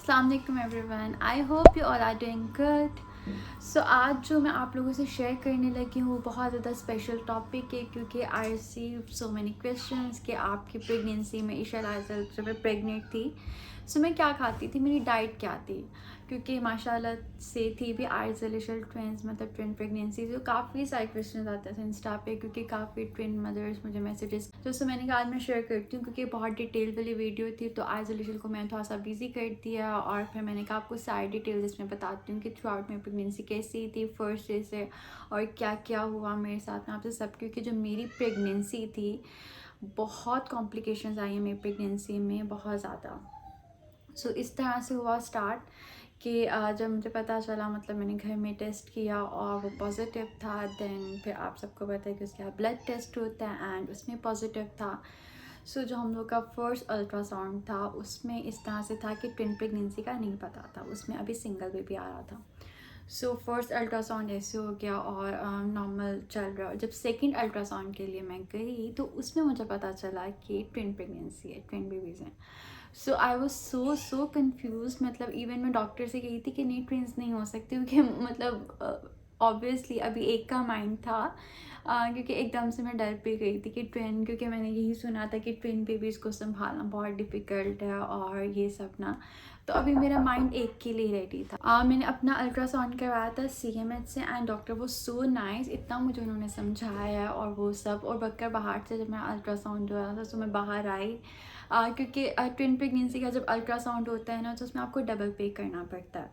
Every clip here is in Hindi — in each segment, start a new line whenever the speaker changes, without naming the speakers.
अस्सलाम वालेकुम everyone, I hope you all are doing good. So आज जो मैं आप लोगों से शेयर करने लगी हूँ बहुत ज़्यादा स्पेशल टॉपिक है, क्योंकि I receive so many questions कि आपकी प्रेगनेंसी में ईशा जब मैं प्रेग्नेंट थी सो मैं क्या खाती थी, मेरी डाइट क्या थी, क्योंकि माशाल्लाह से थी भी आइसोलेशन ट्विंस मतलब ट्विन प्रेगनेंसी। तो काफ़ी सारे क्वेश्चन आते थे इंस्टा पे, क्योंकि काफ़ी ट्विन मदर्स मुझे मैसेजेस तो मैंने कहा आज मैं शेयर करती हूँ, क्योंकि बहुत डिटेल वाली वीडियो थी। तो आइसोलेशन को मैंने थोड़ा सा बिजी कर दिया और फिर मैंने कहा आपको सारी डिटेल इसमें बताती हूँ कि थ्रू आउट मेरी प्रेगनेंसी कैसी थी फर्स्ट डे से और क्या क्या हुआ मेरे साथ में आपसे सब। क्योंकि जो मेरी प्रेगनेंसी थी बहुत कॉम्प्लिकेशंस आई हैं मेरी प्रेगनेंसी में, बहुत ज़्यादा। सो इस तरह से हुआ स्टार्ट कि जब मुझे पता चला, मतलब मैंने घर में टेस्ट किया और वो पॉजिटिव था। देन फिर आप सबको पता है कि उसके बाद ब्लड टेस्ट होता है एंड उसमें पॉजिटिव था। सो जो हम लोग का फर्स्ट अल्ट्रासाउंड था उसमें इस तरह से था कि ट्विन प्रेगनेंसी का नहीं पता था, उसमें अभी सिंगल बेबी आ रहा था। सो फर्स्ट अल्ट्रासाउंड ऐसे हो गया और नॉर्मल चल रहा है। जब सेकंड अल्ट्रासाउंड के लिए मैं गई तो उसमें मुझे पता चला कि ट्विन प्रेगनेंसी है, ट्विन बेबीज़ हैं। सो आई वॉज सो कन्फ्यूज, मतलब इवन मैं डॉक्टर से कही थी कि नहीं ट्विंस नहीं हो सकती, क्योंकि मतलब ऑब्वियसली अभी एक का माइंड था। क्योंकि एकदम से मैं डर पे गई थी कि ट्विन, क्योंकि मैंने यही सुना था कि ट्विन बेबीज़ को संभालना बहुत डिफ़िकल्ट है और ये सब ना। तो अभी मेरा माइंड एक के लिए रेडी था। मैंने अपना अल्ट्रासाउंड करवाया था CMH से एंड डॉक्टर वो सो नाइस, इतना मुझे उन्होंने समझाया और वो सब। और बक्कर बाहर से जब मैं अल्ट्रासाउंड जो था तो मैं बाहर आई, क्योंकि ट्विन प्रेगनेंसी का जब अल्ट्रासाउंड होता है ना तो उसमें आपको डबल पे करना पड़ता है,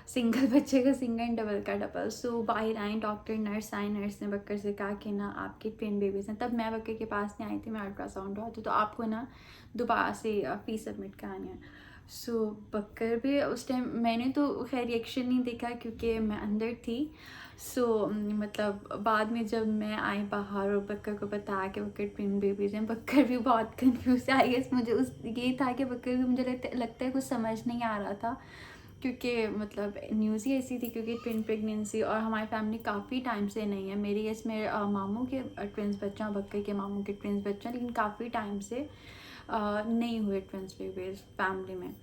सिंगल बच्चे का सिंगल, डबल का डबल। सो बाहर आए डॉक्टर, नर्स आई, नर्स ने बक्कर से कहा कि ना आपके ट्विन बेबीज़ हैं। तब मैं बक्कर के पास नहीं आई थी, मैं अल्ट्रासाउंड हुआ तो आपको ना दोबारा से फीस सबमिट करानी है। सो बक्कर भी उस टाइम मैंने तो खैर रिएक्शन नहीं देखा क्योंकि मैं अंदर थी। मतलब बाद में जब मैं आई बाहर और बक्कर को बताया कि बक्कर ट्विन बेबीज़ हैं, बक्कर भी बहुत कंफ्यूज आई गेस। मुझे उस ये था कि बक्कर भी मुझे लगता है कुछ समझ नहीं आ रहा था, क्योंकि मतलब न्यूज़ ही ऐसी थी, क्योंकि ट्विन प्रेगनेंसी और हमारी फैमिली काफ़ी टाइम से नहीं है। मेरी इसमें मामू के ट्विंस बच्चा, बक्कर के मामू के ट्विंस बच्चा, लेकिन काफ़ी टाइम से नहीं हुए ट्विंस बेबीज फैमिली में।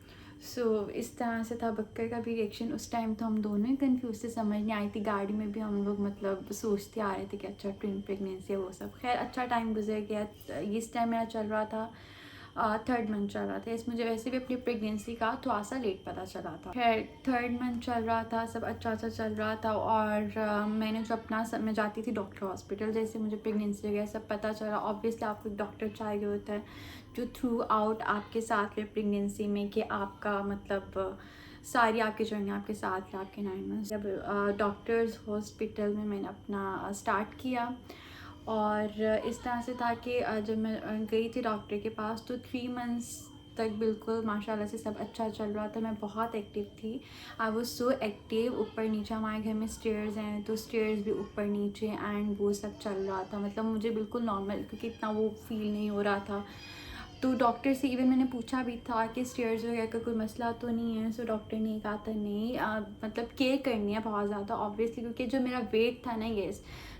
इस तरह से था बक्कर का भी रिएक्शन। उस टाइम तो हम दोनों ही कंफ्यूज थे, समझ नहीं आई थी। गाड़ी में भी हम लोग मतलब सोचते आ रहे थे कि अच्छा ट्विन प्रेगनेंसी है वो सब। खैर अच्छा टाइम गुजर गया। इस टाइम मेरा चल रहा था थर्ड मंथ चल रहा था। इस मुझे वैसे भी अपनी प्रेगनेंसी का थोड़ा सा लेट पता चला था। खैर थर्ड मंथ चल रहा था, सब अच्छा अच्छा चल रहा था। और मैंने जो अपना मैं जाती थी डॉक्टर हॉस्पिटल, जैसे मुझे प्रेगनेंसी वगैरह सब पता चला। ऑब्वियसली आपको एक डॉक्टर चाहिए होता है जो थ्रू आउट आपके साथ रहे प्रेगनेंसी में, कि आपका मतलब सारी आपकी जर्नी आपके साथ रहे आपके 9 मंथ्स। जब डॉक्टर्स हॉस्पिटल में मैंने अपना स्टार्ट किया और इस तरह से था कि जब मैं गई थी डॉक्टर के पास तो 3 मंथ्स तक बिल्कुल माशाल्लाह से सब अच्छा चल रहा था। मैं बहुत एक्टिव थी, आई वॉज सो एक्टिव। ऊपर नीचे हमारे घर में स्टेयर्स हैं तो स्टेयर्स भी ऊपर नीचे एंड वो सब चल रहा था। मतलब मुझे बिल्कुल नॉर्मल, क्योंकि इतना वो फील नहीं हो रहा था। तो डॉक्टर से इवन मैंने पूछा भी था कि स्टेयर्स वगैरह का कोई मसला तो नहीं है। सो डॉक्टर ने कहा था नहीं, मतलब केयर करनी है बहुत ज़्यादा ऑब्वियसली, क्योंकि जो मेरा वेट था ना, ये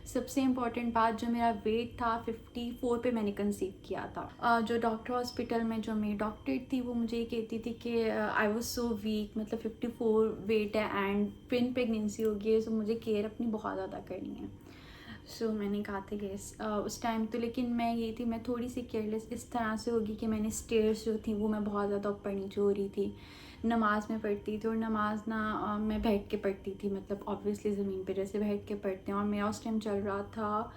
सबसे इम्पॉर्टेंट बात, जो मेरा वेट था 54 पे मैंने कंसीव किया था। जो डॉक्टर हॉस्पिटल में जो मेरी डॉक्टर थी वो मुझे ये कहती थी कि आई वॉज सो वीक, मतलब 54 वेट है एंड ट्विन प्रेगनेंसी होगी है, सो मुझे केयर अपनी बहुत ज़्यादा करनी है। मैंने कहा था यस उस टाइम तो। लेकिन मैं ये थी, मैं थोड़ी सी केयरलेस इस तरह से होगी कि मैंने स्टेयर्स जो थी वो मैं बहुत ज़्यादा ऊपर नीचे हो रही थी। नमाज़ में पढ़ती थी और नमाज ना मैं बैठ के पढ़ती थी, मतलब ऑब्वियसली ज़मीन पे जैसे बैठ के पढ़ते हैं। और मेरा उस टाइम चल रहा था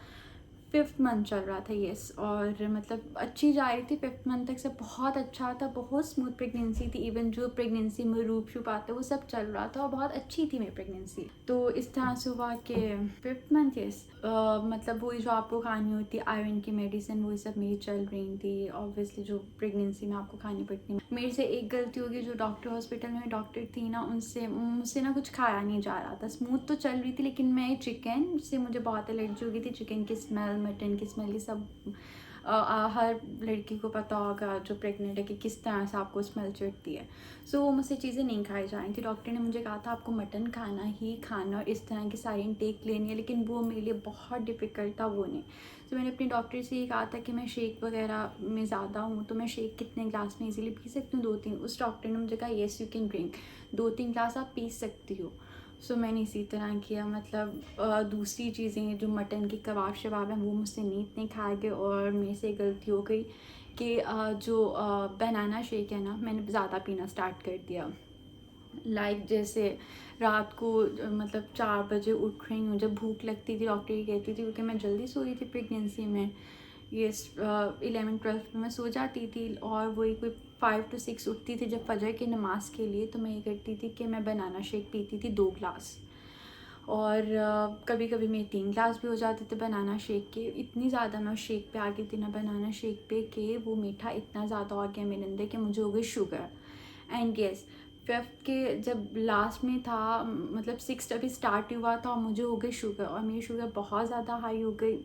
5th मंथ चल रहा था यस, और मतलब अच्छी जा रही थी 5th मंथ तक से, बहुत अच्छा था, बहुत स्मूथ प्रेगनेंसी थी। इवन जो प्रेगनेंसी में रूप शुप आता है वो सब चल रहा था और बहुत अच्छी थी मेरी प्रेगनेंसी। तो इस तरह से हुआ कि 5th मंथ यस, मतलब वही जो आपको खानी होती है आयरन की मेडिसिन वही सब मेरी चल रही थी। ऑब्वियसली जो प्रेगनेंसी में आपको खानी पड़ती है। मेरे से एक गलती होगी, जो डॉक्टर हॉस्पिटल में डॉक्टर थी ना, उनसे मुझसे ना कुछ खाया नहीं जा रहा था। स्मूथ तो चल रही थी लेकिन मैं चिकन से मुझे बहुत एलर्जी हो गई थी, चिकन की स्मेल, मटन की स्मेल, ये सब हर लड़की को पता होगा जो प्रेग्नेंट है कि किस तरह से आपको स्मेल चिढ़ती है। सो वो मुझसे चीज़ें नहीं खाई जा रही थी। डॉक्टर ने मुझे कहा था आपको मटन खाना ही खाना और इस तरह की सारी इनटेक लेनी है, लेकिन वो मेरे लिए बहुत डिफ़िकल्ट था, वो नहीं। तो मैंने अपने डॉक्टर से ये कहा था कि मैं शेक वगैरह में ज़्यादा हूँ, तो मैं शेक कितने ग्लास में इजीली पी सकती हूँ, 2-3। उस डॉक्टर ने मुझे कहा yes you can drink, 2-3 glass आप पी सकती हो। सो मैंने इसी तरह किया। मतलब दूसरी चीज़ें जो मटन के कबाब शबाब हैं वो मुझसे नहीं इतने खाए गए, और मेरे से गलती हो गई कि जो बनाना शेक है ना, मैंने ज़्यादा पीना स्टार्ट कर दिया। जैसे रात को मतलब 4 बजे उठ रही हूँ, जब भूख लगती थी डॉक्टर ये कहती थी, क्योंकि मैं जल्दी सो रही थी प्रेगनेंसी में, ये 11-12 में मैं सो जाती थी, और वही कोई 5 to 6 उठती थी जब फजर की नमाज के लिए। तो मैं ये करती थी कि मैं बनाना शेक पीती थी 2 ग्लास, और कभी कभी मेरे 3 ग्लास भी हो जाते थे बनाना शेक के। इतनी ज़्यादा मैं उस शेक पे आ गई थी ना, बनाना शेक पे, कि वो मीठा इतना ज़्यादा हो गया मेरे अंदर कि मुझे हो गई शुगर। एंड गेस 5th के जब लास्ट में था, मतलब 6th अभी स्टार्ट हुआ था, और मुझे हो गई शुगर, और मेरी शुगर बहुत ज़्यादा हाई हो गई।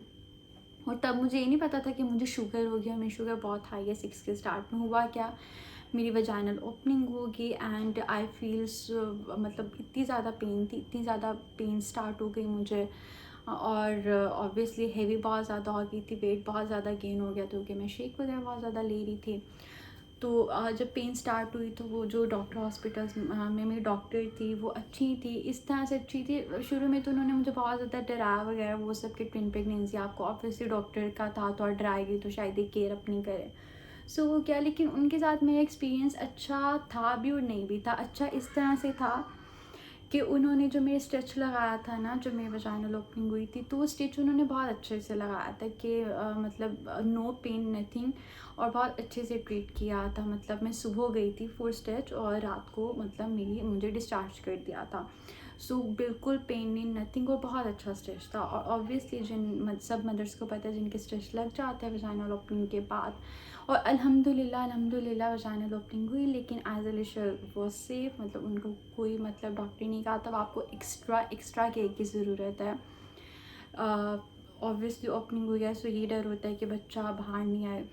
और तब मुझे ये नहीं पता था कि मुझे शुगर हो गया, मेरी शुगर बहुत हाई है। 6 के स्टार्ट में हुआ क्या, मेरी वजाइनल ओपनिंग होगी, एंड आई फील्स मतलब इतनी ज़्यादा पेन थी, इतनी ज़्यादा पेन स्टार्ट हो गई मुझे, और ऑब्वियसली हेवी बहुत ज़्यादा हो गई थी, वेट बहुत ज़्यादा गेन हो गया, तो कि मैं शेक वगैरह बहुत ज़्यादा ले रही थी। तो जब पेन स्टार्ट हुई तो वो जो डॉक्टर हॉस्पिटल्स में मेरी डॉक्टर थी वो अच्छी थी, इस तरह से अच्छी थी। शुरू में तो उन्होंने मुझे बहुत ज़्यादा डराया वगैरह, वो सब कि ट्विन प्रेगनेंसी आपको ऑब्वियसली डॉक्टर का था तो डराएगी, तो शायद ये केयर अपनी करे। सो वो क्या, लेकिन उनके साथ मेरा एक्सपीरियंस अच्छा था भी और नहीं भी था। अच्छा इस तरह से था कि उन्होंने जो मेरे स्टिच लगाया था ना, जो मेरी वजाइनल ओपनिंग हुई थी, तो वो स्टिच उन्होंने बहुत अच्छे से लगाया था कि मतलब नो पेन नथिंग, और बहुत अच्छे से ट्रीट किया था। मतलब मैं सुबह गई थी फॉर स्टिच, और रात को मतलब मुझे डिस्चार्ज कर दिया था। सो बिल्कुल पेन नहीं, नथिंग, और बहुत अच्छा स्टिच था। और ऑब्वियसली सब मदर्स को पता है जिनके स्टिच लग जाते हैं वजाइनल ओपनिंग के बाद, और अल्हम्दुलिल्लाह वजाइनल ओपनिंग हुई, लेकिन आइसोलेशन वो सेफ, मतलब उनको कोई मतलब डॉक्टर नहीं कहा तब आपको एक्स्ट्रा केयर की ज़रूरत है। ऑब्वियसली ओपनिंग हुई है, सो ये डर होता है कि बच्चा बाहर नहीं आए,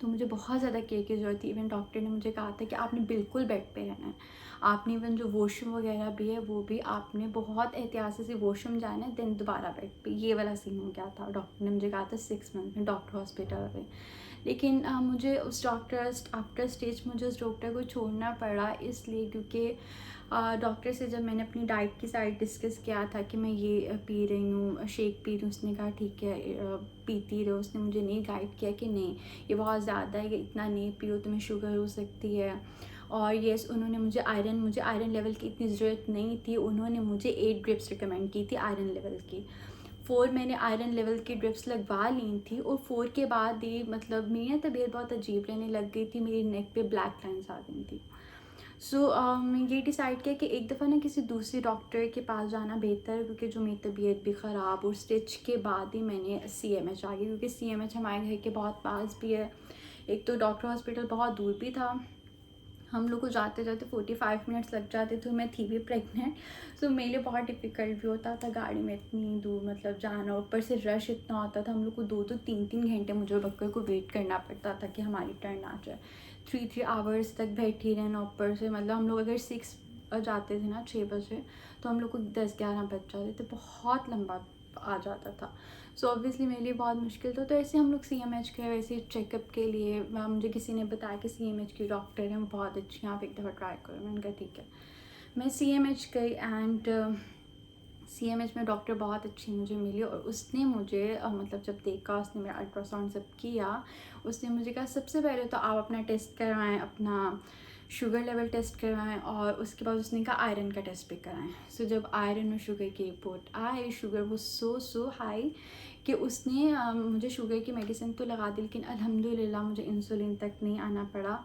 तो मुझे बहुत ज़्यादा केयर की ज़रूरत थी। इवन डॉक्टर ने मुझे कहा था कि आपने बिल्कुल बेड पे रहना है, आपने इवन जो वॉशरूम वगैरह भी है वो भी आपने बहुत एहतियात से वॉशरूम जाना है, देन दोबारा बेड पे। ये वाला सीन हो गया था। डॉक्टर ने मुझे कहा था 6 मंथ में डॉक्टर हॉस्पिटल में। लेकिन मुझे उस डॉक्टर आफ्टर स्टेज मुझे उस डॉक्टर को छोड़ना पड़ा, इसलिए क्योंकि डॉक्टर से जब मैंने अपनी डाइट की साइड डिस्कस किया था कि मैं ये पी रही हूँ, शेक पी रही हूँ, उसने कहा ठीक है पीती रहो। उसने मुझे नहीं गाइड किया कि नहीं ये बहुत ज़्यादा है, कि इतना नहीं पियो, तुम्हें शुगर हो सकती है। और येस उन्होंने मुझे आयरन लेवल की इतनी ज़रूरत नहीं थी, उन्होंने मुझे 8 ड्रिप्स रिकमेंड की थी आयरन लेवल की। 4 मैंने आयरन लेवल की ड्रिप्स लगवा ली थी, और 4 के बाद ही मतलब मेरी तबीयत बहुत अजीब रहने लग गई थी, मेरी नेक पे ब्लैक लाइन्स आ गई थी। सो मैं ये डिसाइड किया कि एक दफ़ा ना किसी दूसरे डॉक्टर के पास जाना बेहतर है, क्योंकि जो मेरी तबीयत भी ख़राब, और स्टिच के बाद ही मैंने CMH आ गई, क्योंकि CMH हमारे घर के बहुत पास भी है। एक तो डॉक्टर हॉस्पिटल बहुत दूर भी था, हम लोग को जाते जाते 45 मिनट्स लग जाते थे, मैं थी भी प्रेग्नेंट। सो मेरे लिए बहुत डिफ़िकल्ट भी होता था गाड़ी में इतनी दूर मतलब जाना, ऊपर से रश इतना होता था, हम लोग को 2-3 घंटे मुझे बक्कर को वेट करना पड़ता था कि हमारी टर्न आ जाए। 3 आवर्स तक बैठी रहना ऊपर से। मतलब हम लोग अगर 6 जाते थे ना, 6 बजे, तो हम लोग को 10-11 बज जाते थे, बहुत लंबा आ जाता था। सो ऑब्वियसली मेरे लिए बहुत मुश्किल था। तो ऐसे हम लोग CMH गए, वैसे चेकअप के लिए। मुझे किसी ने बताया कि CMH की डॉक्टर है, वो बहुत अच्छी हैं, आप एक दफ़ा ट्राई करो। मैंने कहा ठीक है। मैं CMH गई, एंड CMH में डॉक्टर बहुत अच्छी मुझे मिली, और उसने मुझे मतलब जब देखा, उसने मेरा अल्ट्रासाउंड सब किया, उसने मुझे कहा सबसे पहले तो आप अपना टेस्ट करवाएं, अपना शुगर लेवल टेस्ट करवाएं, और उसके बाद उसने कहा आयरन का टेस्ट भी कराएं। सो जब आयरन और शुगर की रिपोर्ट आई, शुगर वो सो हाई कि उसने मुझे शुगर की मेडिसिन तो लगा दी, लेकिन अल्हम्दुलिल्लाह मुझे इंसुलिन तक नहीं आना पड़ा।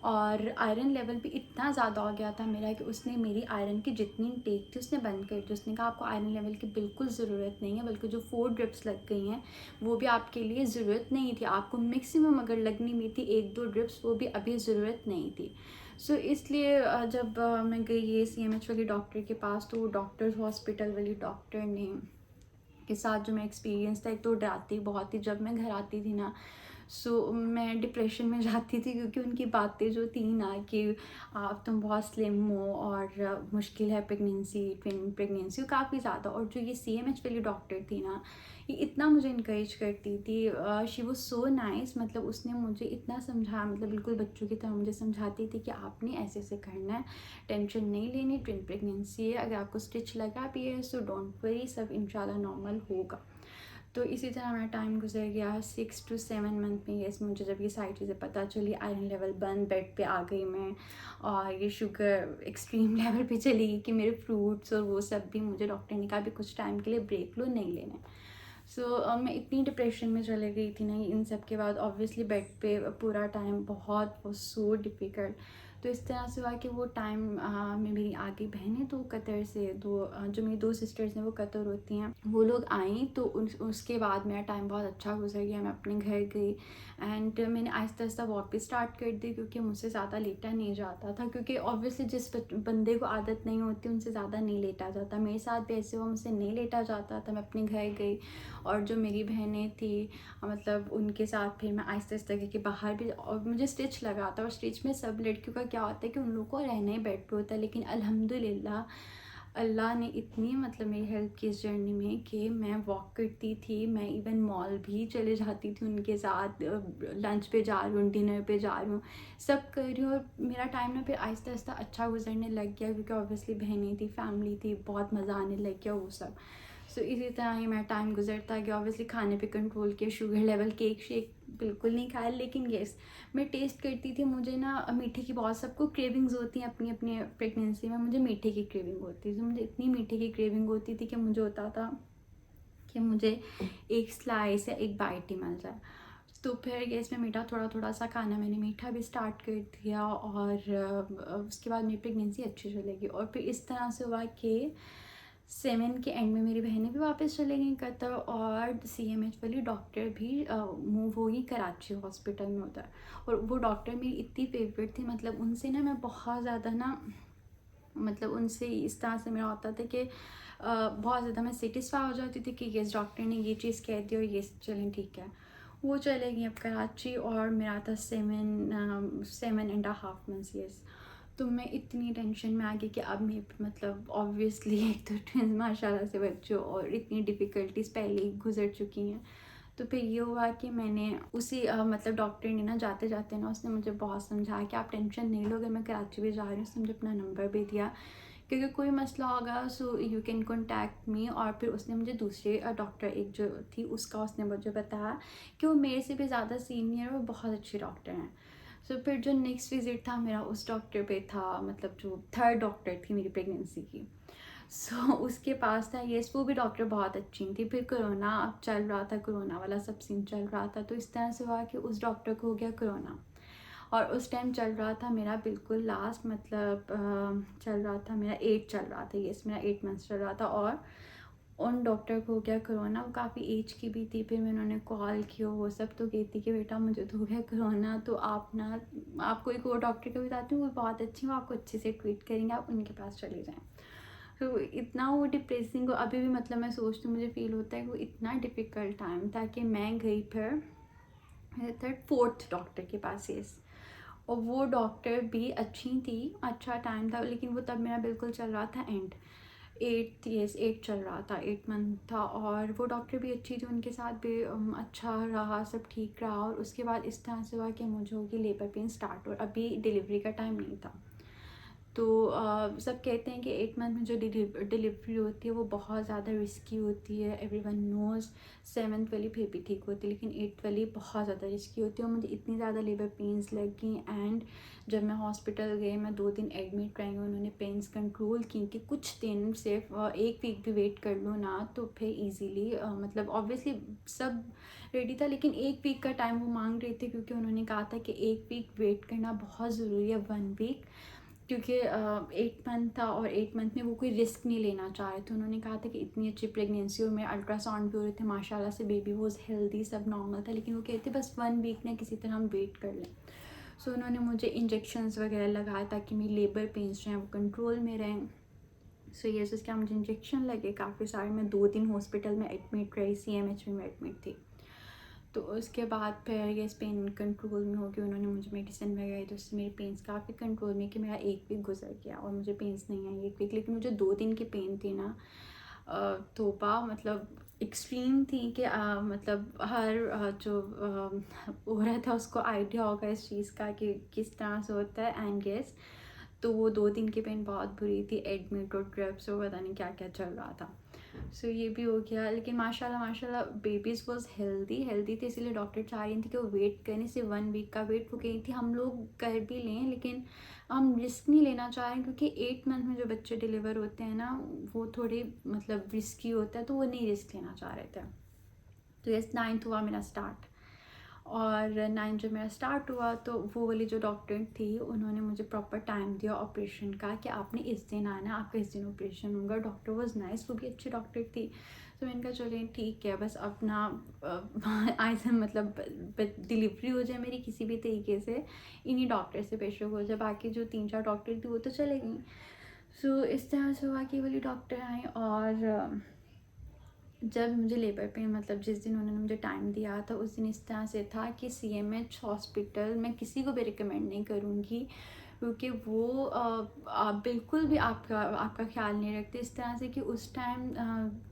और आयरन लेवल भी इतना ज़्यादा हो गया था मेरा कि उसने मेरी आयरन की जितनी टेक थी उसने बंद कर दी। उसने कहा आपको आयरन लेवल की बिल्कुल ज़रूरत नहीं है, बल्कि जो 4 ड्रिप्स लग गई हैं वो भी आपके लिए ज़रूरत नहीं थी, आपको मैक्सिमम अगर लगनी भी थी 1-2 ड्रिप्स, वो भी अभी ज़रूरत नहीं थी। सो इसलिए जब मैं गई ये CMH वाली डॉक्टर के पास, तो वो डॉक्टर्स हॉस्पिटल वाली डॉक्टर ने के साथ जो मेरा एक्सपीरियंस था, एक तो डराती बहुत थी जब मैं घर आती थी ना, सो मैं डिप्रेशन में जाती थी क्योंकि उनकी बातें जो थी ना कि आप तुम बहुत स्लिम हो और मुश्किल है प्रेगनेंसी, ट्विन प्रेगनेंसी काफ़ी ज़्यादा। और जो ये CMH वाली डॉक्टर थी ना, ये इतना मुझे इनकरेज करती थी, शी वॉज सो नाइस। मतलब उसने मुझे इतना समझाया, मतलब बिल्कुल बच्चों की तरह मुझे समझाती थी कि आपने ऐसे ऐसे करना है, टेंशन नहीं लेनी, ट्विन प्रेगनेंसी है, अगर आपको स्टिच लगा भी है सो डोंट वरी, सब इंशाल्लाह नॉर्मल होगा। तो इसी तरह मेरा टाइम गुजर गया 6 to 7 मंथ में। यस, मुझे जब ये सारी चीज़ें पता चली, आयरन लेवल बंद, बेड पे आ गई मैं, और ये शुगर एक्सट्रीम लेवल पे चली गई कि मेरे फ्रूट्स और वो सब भी मुझे डॉक्टर ने कहा भी कुछ टाइम के लिए ब्रेक लो, नहीं लेने। सो मैं इतनी डिप्रेशन में चले गई थी ना इन सब के बाद। ऑब्वियसली बेड पे पूरा टाइम बहुत सो डिफ़िकल्ट। तो इस तरह से हुआ कि वो टाइम में मेरी आगे बहनें दो कतर से, जो मेरी 2 सिस्टर्स हैं वो कतर होती हैं, वो लोग आई। तो उसके बाद मेरा टाइम बहुत अच्छा गुजर गया। मैं अपने घर गई एंड मैंने आहिस्ता आहिस्ता वॉक भी स्टार्ट कर दी क्योंकि मुझसे ज़्यादा लेटा नहीं जाता था, क्योंकि ऑब्वियसली जिस बंदे को आदत नहीं होती उनसे ज़्यादा नहीं लेटा जाता। मेरे साथ भी ऐसे हुआ, मुझसे नहीं लेटा जाता था। मैं अपने घर गई और जो मेरी बहनें थी, मतलब उनके साथ फिर मैं आहिस्ता आहिस्ता करके बाहर भी, और मुझे स्टिच लगा था। और स्टिच में सब लड़कियों का क्या होता है कि उन लोगों को रहना ही बेड पे होता है, लेकिन अल्हम्दुलिल्लाह अल्लाह ने इतनी मतलब मेरी हेल्प की इस जर्नी में कि मैं वॉक करती थी, मैं इवन मॉल भी चले जाती थी उनके साथ, लंच पे जा रही हूँ, डिनर पे जा रही हूँ, सब कर रही हूँ। और मेरा टाइम ना फिर आहिस्ता आहिस्ता अच्छा गुजरने लग गया क्योंकि ऑब्वियसली बहनें थी, फैमिली थी, बहुत मज़ा आने लग गया वो सब। सो इसी तरह ही मेरा टाइम गुजरता गया। ऑब्वियसली खाने पे कंट्रोल किया, शुगर लेवल, केक शेक बिल्कुल नहीं खाया, लेकिन येस मैं टेस्ट करती थी। मुझे ना मीठे की बहुत, सबको क्रेविंग्स होती हैं अपनी अपनी प्रेगनेंसी में, मुझे मीठे की क्रेविंग होती थी। मुझे इतनी मीठे की क्रेविंग होती थी कि मुझे होता था कि मुझे एक स्लाइस या एक बाइट ही मिल जाए। तो फिर गैस में मीठा थोड़ा थोड़ा सा खाना, मैंने मीठा भी स्टार्ट कर दिया। और उसके बाद मेरी प्रेगनेंसी अच्छी चलेगी। और फिर इस तरह से हुआ कि 7 के एंड में मेरी बहनें भी वापस चले गई कतर, और CMH वाली डॉक्टर भी मूव हो गई कराची हॉस्पिटल में उधर। और वो डॉक्टर मेरी इतनी फेवरेट थी, मतलब उनसे ना मैं बहुत ज़्यादा ना, मतलब उनसे इस तरह से मेरा होता था कि बहुत ज़्यादा मैं सेटिस्फाई हो जाती थी कि यस डॉक्टर ने ये चीज़ कह दी और ये चलें ठीक है। वो चले गई अब कराची, और मेरा था 7.5 मंथ्स। यस, तो मैं इतनी टेंशन में आ गई कि अब मैं मतलब ऑब्वियसली एक तो ट्विंस माशाल्लाह से बच्चों, और इतनी डिफ़िकल्टीज पहले ही गुजर चुकी हैं। तो फिर ये हुआ कि मैंने उसी मतलब डॉक्टर ने ना जाते जाते ना उसने मुझे बहुत समझाया कि आप टेंशन नहीं लो, अगर मैं कराची भी जा रही हूँ। उसने मुझे अपना नंबर भी दिया, क्योंकि कोई मसला होगा so you can contact me. और फिर उसने मुझे दूसरे डॉक्टर एक जो थी उसका उसने मुझे बताया कि वो मेरे से भी ज़्यादा सीनियर और बहुत अच्छे डॉक्टर हैं। सो फिर जो नेक्स्ट विज़िट था मेरा उस डॉक्टर पे था, मतलब जो थर्ड डॉक्टर थी मेरी प्रेगनेंसी की, सो उसके पास था। येस, वो भी डॉक्टर बहुत अच्छी थी। फिर कोरोना अब चल रहा था, कोरोना वाला सब सीन चल रहा था, तो इस तरह से हुआ कि उस डॉक्टर को हो गया कोरोना। और उस टाइम चल रहा था मेरा बिल्कुल लास्ट, मतलब चल रहा था मेरा 8 चल रहा था। येस, मेरा 8 मंथ्स चल रहा था, और उन डॉक्टर को हो गया कोरोना। वो काफ़ी एज की भी थी। फिर मैं उन्होंने कॉल किया, वो सब तो कहती कि बेटा मुझे तो हो गया कोरोना, तो आप ना, आपको एक और डॉक्टर को बताती हूँ, वो बहुत अच्छी, वो आपको अच्छे से ट्रीट करेंगे, आप उनके पास चले जाएँ। तो इतना वो डिप्रेसिंग, अभी भी मतलब मैं सोचती हूँ मुझे फ़ील होता है वो इतना डिफ़िकल्ट टाइम था कि मैं गई फिर थर्ड फोर्थ डॉक्टर के पास। येस, और वो डॉक्टर भी अच्छी थी, अच्छा टाइम था, लेकिन वो तब मेरा बिल्कुल चल रहा था एंड 8, येस 8 चल रहा था, 8 मंथ था। और वो डॉक्टर भी अच्छी थी, उनके साथ भी अच्छा रहा, सब ठीक रहा। और उसके बाद इस तरह से हुआ कि मुझे होगी लेबर पेन स्टार्ट, और अभी डिलीवरी का टाइम नहीं था। तो सब कहते हैं कि 8 मंथ में जो डिलीवरी होती है वो बहुत ज़्यादा रिस्की होती है, एवरीवन नोज़। 7th वाली फिर भी ठीक होती है, लेकिन 8th वाली बहुत ज़्यादा रिस्की होती है। और मुझे इतनी ज़्यादा लेबर पेन्स लग गई, एंड जब मैं हॉस्पिटल गई, मैं 2 दिन एडमिट रही हूँ। उन्होंने पेन्स कंट्रोल की कि कुछ दिन सिर्फ 1 वीक भी वेट कर लो ना तो फिर ईजीली, मतलब ऑब्वियसली सब रेडी था, लेकिन 1 वीक का टाइम वो मांग रहे थे, क्योंकि उन्होंने कहा था कि 1 वीक वेट करना बहुत ज़रूरी है, 1 वीक, क्योंकि 8 मंथ था और 8 मंथ में वो कोई रिस्क नहीं लेना चाह रहे थे। उन्होंने कहा था कि इतनी अच्छी प्रेगनेंसी, और मेरे अल्ट्रासाउंड भी हो रहे थे, माशाल्लाह से बेबी वॉज हेल्दी, सब नॉर्मल था, लेकिन वो कहते बस 1 वीक ना किसी तरह हम वेट कर लें। सो उन्होंने मुझे इंजेक्शंस वगैरह लगाया ताकि मेरी लेबर पेन्स जो हैं वो कंट्रोल में रहें। सो ये उसके मुझे इंजेक्शन लगे काफ़ी सारे। मैं 2 दिन हॉस्पिटल में एडमिट रही, CMH में एडमिट थी। तो उसके बाद फिर ये पेन कंट्रोल में हो गई, उन्होंने मुझे मेडिसिन लगाई तो उससे मेरे पेन्स काफ़ी कंट्रोल में कि मेरा 1 वीक गुजर गया और मुझे पेन्स नहीं आई 1 वीक। लेकिन मुझे 2 दिन की पेन थी ना, तोबा, मतलब एक्सट्रीम थी कि मतलब हर जो औरत है उसको आइडिया होगा इस चीज़ का कि किस तरह से होता है। एंड गेस तो वो 2 दिन की पेन बहुत बुरी थी, एडमिट और ड्रिप्स और पता नहीं क्या क्या चल रहा था। सो ये भी हो गया। लेकिन माशाल्लाह बेबीज़ वॉज हेल्दी थी, इसीलिए डॉक्टर चाह रही थी कि वो वेट करें, सिर्फ 1 वीक का वेट वो कही थी। हम लोग कर भी लें लेकिन हम रिस्क नहीं लेना चाह रहे हैं, क्योंकि 8 मंथ में जो बच्चे डिलीवर होते हैं ना वो थोड़े मतलब रिस्की होता है, तो वो नहीं रिस्क लेना चाह रहे थे। तो यस 9th हुआ मेरा स्टार्ट, और 9 जब मेरा स्टार्ट हुआ तो वो वाली जो डॉक्टर थी उन्होंने मुझे प्रॉपर टाइम दिया ऑपरेशन का कि आपने इस दिन आना, आपका इस दिन ऑपरेशन होगा। डॉक्टर वाज नाइस, वो भी अच्छी डॉक्टर थी। तो मैंने कहा चलिए ठीक है, बस अपना ऐसा मतलब डिलीवरी हो जाए मेरी किसी भी तरीके से, इन्हीं डॉक्टर से पेशेंट हो जाए, बाकी जो 3-4 डॉक्टर थी वो तो चले गई। सो इस तरह से हुआ कि वाली डॉक्टर आई। और जब मुझे लेबर पेन मतलब जिस दिन उन्होंने मुझे टाइम दिया था उस दिन इस तरह से था कि CMH हॉस्पिटल मैं किसी को भी रिकमेंड नहीं करूँगी, क्योंकि वो बिल्कुल भी आपका ख्याल नहीं रखते। इस तरह से कि उस टाइम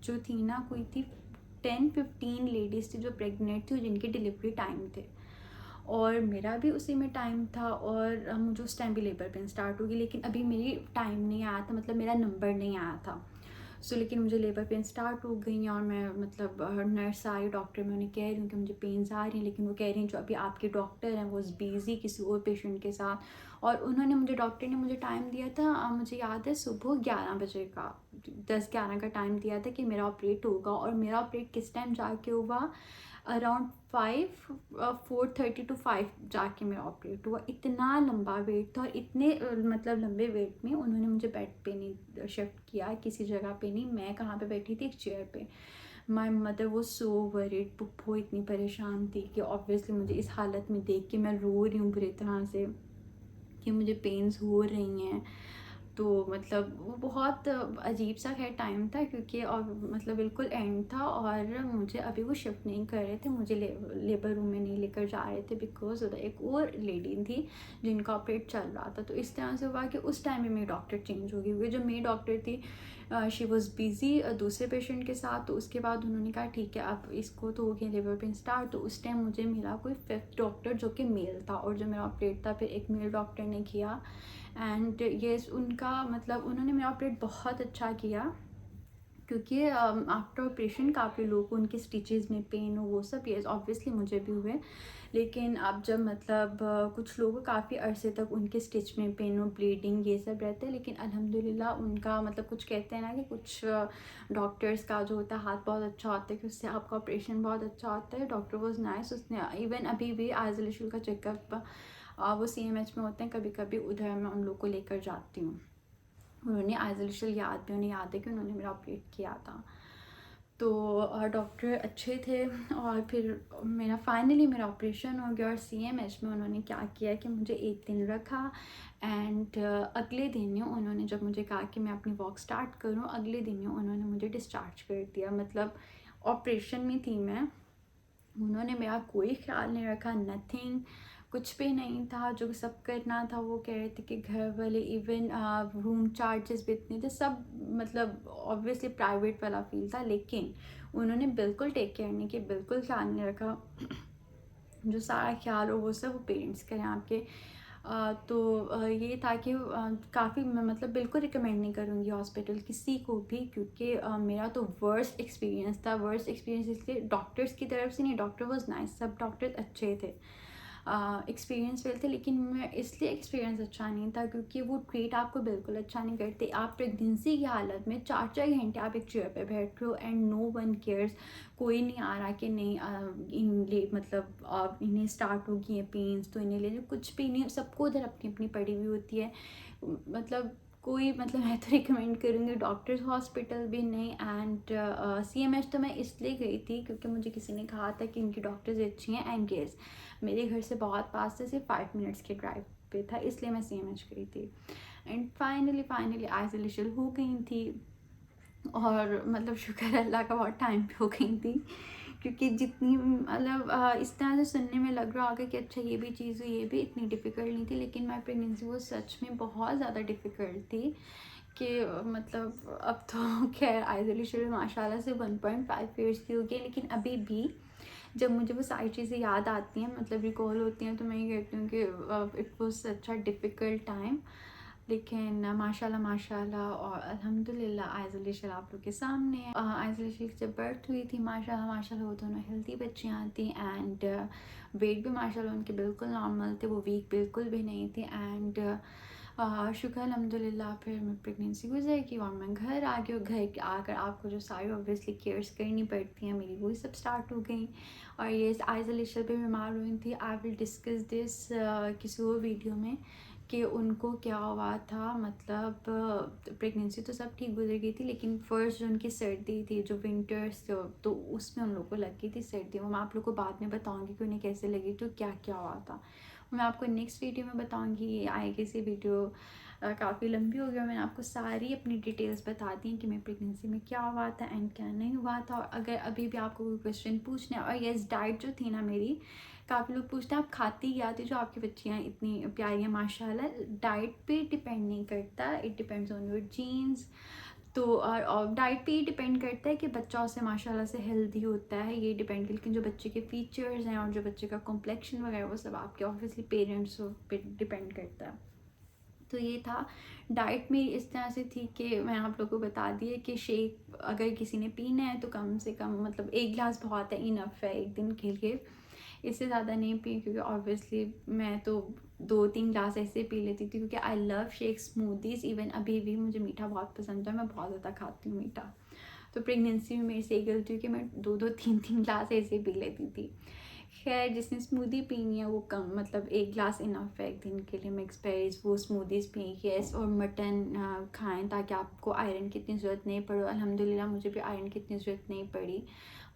जो थी ना, कोई थी 10-15 लेडीज़ थी जो प्रेग्नेंट थी और जिनके डिलीवरी टाइम थे, और मेरा भी उसी में टाइम था। और मुझे उस टाइम भी लेबर पेन स्टार्ट होगी, लेकिन अभी मेरी टाइम नहीं आया था, मतलब मेरा नंबर नहीं आया था। सो लेकिन मुझे लेबर पेन स्टार्ट हो गई और मैं मतलब नर्स आई, डॉक्टर मैं उन्हें कह रही हूँ कि मुझे पेन्स आ रही हैं, लेकिन वो कह रही हैं जो अभी आपके डॉक्टर हैं वो बिज़ी किसी और पेशेंट के साथ। और उन्होंने मुझे डॉक्टर ने मुझे टाइम दिया था, मुझे याद है सुबह 11 बजे का, 10-11 का टाइम दिया था कि मेरा ऑपरेट होगा। और मेरा ऑपरेट किस टाइम जाके हुआ, अराउंड 4:30 to 5 जाके मेरा ऑपरेट हुआ। इतना लंबा वेट था, और इतने मतलब लंबे वेट में उन्होंने मुझे बेड पे नहीं शिफ्ट किया, किसी जगह पे नहीं। मैं कहाँ पे बैठी थी, एक चेयर पे। माई मदर वो सो वरीड, वो इतनी परेशान थी कि ऑब्वियसली मुझे इस हालत में देख के मैं रो रही हूँ बुरी तरह से कि मुझे पेन्स हो रही हैं। तो मतलब वो बहुत अजीब सा खैर टाइम था, क्योंकि और मतलब बिल्कुल एंड था, और मुझे अभी वो शिफ्ट नहीं कर रहे थे, मुझे लेबर रूम में नहीं लेकर जा रहे थे, बिकॉज उधर एक और लेडी थी जिनका ऑपरेट चल रहा था। तो इस तरह से हुआ कि उस टाइम में मेरी डॉक्टर चेंज हो गई, क्योंकि जो मेरी डॉक्टर थी शी वॉज़ बिज़ी दूसरे पेशेंट के साथ। तो उसके बाद उन्होंने कहा ठीक है अब इसको तो हो गया लेबर पेन स्टार्ट। तो उस टाइम मुझे मिला कोई 5th डॉक्टर जो कि मेल था, और जो मेरा ऑपरेट था फिर एक मेल डॉक्टर ने किया। एंड ये उनका मतलब उन्होंने मेरा ऑपरेट बहुत अच्छा किया, क्योंकि आफ्टर ऑपरेशन काफ़ी लोग को उनके स्टिचेस में पेन हो वो सब, ये ऑब्वियसली मुझे भी हुए। लेकिन अब जब मतलब कुछ लोगों को काफ़ी अरसे तक उनके स्टिच में पेन हो, ब्लीडिंग ये सब रहते हैं, लेकिन अल्हम्दुलिल्लाह उनका मतलब कुछ कहते हैं ना कि कुछ डॉक्टर्स का जो होता है हाथ बहुत अच्छा होता है कि उससे आपका ऑपरेशन बहुत अच्छा होता है। डॉक्टर वॉज नाइस, उसने इवन अभी भी आइसोलेशन का चेकअप वो CMH में होते हैं, कभी कभी उधर मैं उन लोग को लेकर जाती हूँ। उन्होंने आइसोलेशन याद भी, उन्हें याद है कि उन्होंने मेरा ऑपरेट किया था। तो डॉक्टर अच्छे थे, और फिर फाइनली मेरा ऑपरेशन हो गया। और CMH में उन्होंने क्या किया कि मुझे 1 दिन रखा, एंड अगले दिन ही उन्होंने जब मुझे कहा कि मैं अपनी वॉक स्टार्ट करूं, अगले दिन ही उन्होंने मुझे डिस्चार्ज कर दिया। मतलब ऑपरेशन में थी मैं, उन्होंने मेरा कोई ख्याल नहीं रखा, नथिंग, कुछ भी नहीं था। जो सब करना था वो कह रहे थे कि घर वाले, इवन रूम चार्जेस भी इतने थे सब, मतलब ऑब्वियसली प्राइवेट वाला फील था, लेकिन उन्होंने बिल्कुल टेक केयर नहीं किया, बिल्कुल ख्याल नहीं रखा। जो सारा ख्याल हो वो सब वो पेरेंट्स करें आपके। ये था कि काफ़ी मैं मतलब बिल्कुल रिकमेंड नहीं करूँगी हॉस्पिटल किसी को भी, क्योंकि मेरा तो वर्स्ट एक्सपीरियंस था। वर्स्ट एक्सपीरियंस इसलिए डॉक्टर्स की तरफ से नहीं, डॉक्टर वॉज नाइस, सब डॉक्टर्स अच्छे थे, एक्सपीरियंस वेल थे, लेकिन मैं इसलिए एक्सपीरियंस अच्छा नहीं था क्योंकि वो ट्रीट आपको बिल्कुल अच्छा नहीं करते। आप प्रेगनेंसी की हालत में 4-4 घंटे आप एक चेयर पे बैठ रहे हो एंड नो वन केयर्स, कोई नहीं आ रहा कि नहीं मतलब इन्हें स्टार्ट होगी है पेन्स तो इन्हें ले लो, कुछ भी नहीं, सबको उधर अपनी अपनी पड़ी हुई होती है। मतलब कोई मतलब मैं तो रिकमेंड करूँगी डॉक्टर्स हॉस्पिटल भी नहीं। एंड CMH तो मैं इसलिए गई थी क्योंकि मुझे किसी ने कहा था कि इनकी डॉक्टर्स अच्छी हैं, एंड गेस मेरे घर से बहुत पास से सिर्फ 5 मिनट्स के ड्राइव पे था, इसलिए मैं CMH गई थी। एंड फाइनली आइसोलेशन हो गई थी। और मतलब शुक्र है अल्लाह का, बहुत टाइम पे हो गई थी, क्योंकि जितनी मतलब इस तरह से सुनने में लग रहा होगा कि अच्छा ये भी चीज़ हुई, ये भी इतनी डिफ़िकल्ट नहीं थी, लेकिन माई प्रेगनेंसी वो सच में बहुत ज़्यादा डिफ़िकल्ट थी कि मतलब अब तो खैर आइसोलेशन माशाल्लाह से 1.5 ईयर्स की हो गई, लेकिन अभी भी जब मुझे वो सारी चीज़ें याद आती हैं, मतलब रिकॉल होती हैं, तो मैं ये कहती हूँ कि it was such a difficult time. लेकिन माशाल्लाह और अल्हम्दुलिल्लाह आइसोलेशन आप लोग के सामने है। आइसोलेशन की जब बर्थ हुई थी माशाल्लाह वो दोनों हेल्दी बच्चियाँ थी, एंड वेट भी माशाल्लाह उनके बिल्कुल नॉर्मल थे, वो वीक बिल्कुल भी नहीं थी। एंड शुक्र अल्हम्दुलिल्लाह फिर मैं प्रेगनेंसी गुजर की और मैं घर आ गई, और घर आकर आपको जो सारी ऑब्वियसली केयर्स करनी पड़ती हैं मेरी वही सब स्टार्ट हो गई। और ये आइसोलेशन पे बीमार हुई थी। आई विल डिस्कस दिस किसी और वीडियो में कि उनको क्या हुआ था। मतलब प्रेगनेंसी तो सब ठीक गुजर गई थी, लेकिन फर्स्ट जो उनकी सर्दी थी, जो विंटर्स तो उसमें उन लोगों को लग गई थी सर्दी। वो मैं आप लोग को बाद में बताऊंगी कि उन्हें कैसे लगी, तो क्या क्या हुआ था मैं आपको नेक्स्ट वीडियो में बताऊंगी। ये आएगी सी वीडियो काफ़ी लंबी हो गई, मैंने आपको सारी अपनी डिटेल्स बता दी कि मैं प्रेगनेंसी में क्या हुआ था एंड क्या नहीं हुआ था। और अगर अभी भी आपको कोई क्वेश्चन पूछना है, और यस डाइट जो थी ना मेरी, काफ़ी लोग पूछते हैं आप खाती क्या थी जो आपकी बच्चियाँ इतनी प्यारी हैं माशाल्लाह। डाइट पे डिपेंड नहीं करता, it depends on your genes. तो और डाइट पे ही डिपेंड करता है कि बच्चा उससे माशाल्लाह से हेल्दी होता है, ये डिपेंड। लेकिन जो बच्चे के फीचर्स हैं और जो बच्चे का कॉम्प्लेक्शन वगैरह वो सब आपके ऑब्वियसली पेरेंट्स पे डिपेंड करता है। तो ये था। डाइट मेरी इस तरह से थी कि मैं आप लोगों को बता दिए कि शेक अगर किसी ने पीना है तो कम से कम मतलब 1 गिलास बहुत है, इनफ है एक दिन के लिए, इससे ज़्यादा नहीं पी, क्योंकि ऑब्वियसली मैं तो 2-3 गिलास ऐसे पी लेती थी, क्योंकि I love shake smoothies. Even अभी भी मुझे मीठा बहुत पसंद है, मैं बहुत ज़्यादा खाती हूँ मीठा। तो प्रेगनेंसी में मेरी से एक गलती हुई कि मैं 2-2 3-3 गिलास ऐसे पी लेती थी। खैर जिसने स्मूदी पीनी है वो कम, मतलब 1 गिलास इनफ है एक दिन के लिए। मिक्स बेरीज वो स्मूदीज़ पी, यस, और मटन खाएं ताकि आपको आयरन की इतनी ज़रूरत नहीं पड़े। अल्हम्दुलिल्लाह मुझे भी आयरन की इतनी ज़रूरत नहीं पड़ी,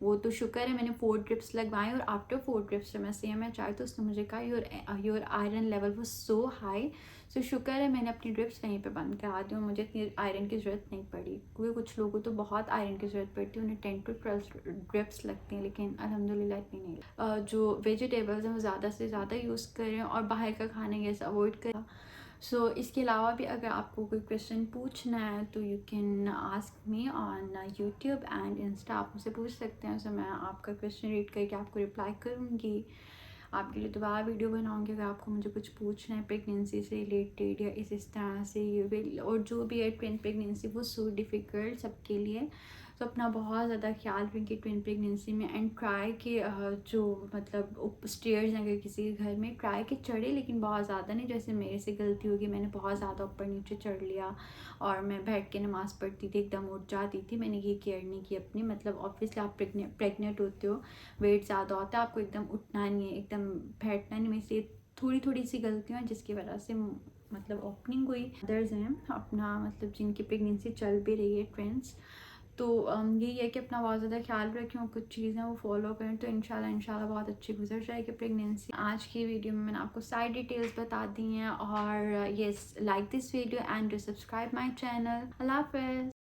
वो तो शुक्र है। मैंने 4 ड्रिप्स लगवाएं, और आफ्टर 4 ड्रिप्स जब मैं CMH आई तो उसने मुझे कहा योर आयरन लेवल वो सो हाई। सो शुक्र है मैंने अपनी ड्रिप्स वहीं पे बंद करा दी और मुझे इतनी आयरन की ज़रूरत नहीं पड़ी, क्योंकि कुछ लोगों को तो बहुत आयरन की ज़रूरत पड़ती है, उन्हें 10 to 12 ड्रिप्स लगती हैं, लेकिन अल्हम्दुलिल्लाह इतनी नहीं। जो वेजिटेबल्स हैं वो ज़्यादा से ज़्यादा यूज़ करें और बाहर का खाना गैस अवॉइड करें। सो इसके अलावा भी अगर आपको कोई क्वेश्चन पूछना है तो you can ask me on YouTube and Insta, आप मुझसे पूछ सकते हैं। सो मैं आपका क्वेश्चन रीड करके आपको रिप्लाई करूँगी, आपके लिए दोबारा वीडियो बनाऊँगी अगर आपको मुझे कुछ पूछना है प्रेगनेंसी से रिलेटेड या इस तरह से। ये भी और जो भी है ट्विन प्रेगनेंसी वो सो डिफ़िकल्ट सबके लिए। तो अपना बहुत ज़्यादा ख्याल रखें ट्विन प्रेगनेंसी में, एंड ट्राई कि जो मतलब स्टेयर्स हैं अगर किसी के घर में, ट्राई कि चढ़े, लेकिन बहुत ज़्यादा नहीं। जैसे मेरे से गलती होगी, मैंने बहुत ज़्यादा ऊपर नीचे चढ़ लिया और मैं बैठ के नमाज़ पढ़ती थी, एकदम उठ जाती थी। मैंने ये केयर नहीं की अपनी, मतलब ऑब्वियसली आप प्रेग्नेंट होते हो, वेट ज़्यादा होता है, आपको एकदम उठना नहीं है, एकदम बैठना नहीं। मेरे से थोड़ी थोड़ी सी गलतियाँ हैं जिसकी वजह से मतलब ओपनिंग हुई। अदर्स हैं अपना मतलब जिनकी प्रेगनेंसी चल भी रही है ट्विंस, तो यही है कि अपना बहुत ज़्यादा ख्याल रखें और कुछ चीज़ें वो फॉलो करें, तो इंशाल्लाह बहुत अच्छी गुजर जाएगी प्रेगनेंसी। आज की वीडियो में मैंने आपको सारी डिटेल्स बता दी हैं। और yes, like this video and to subscribe my channel. अल्लाह हाफ़िज़।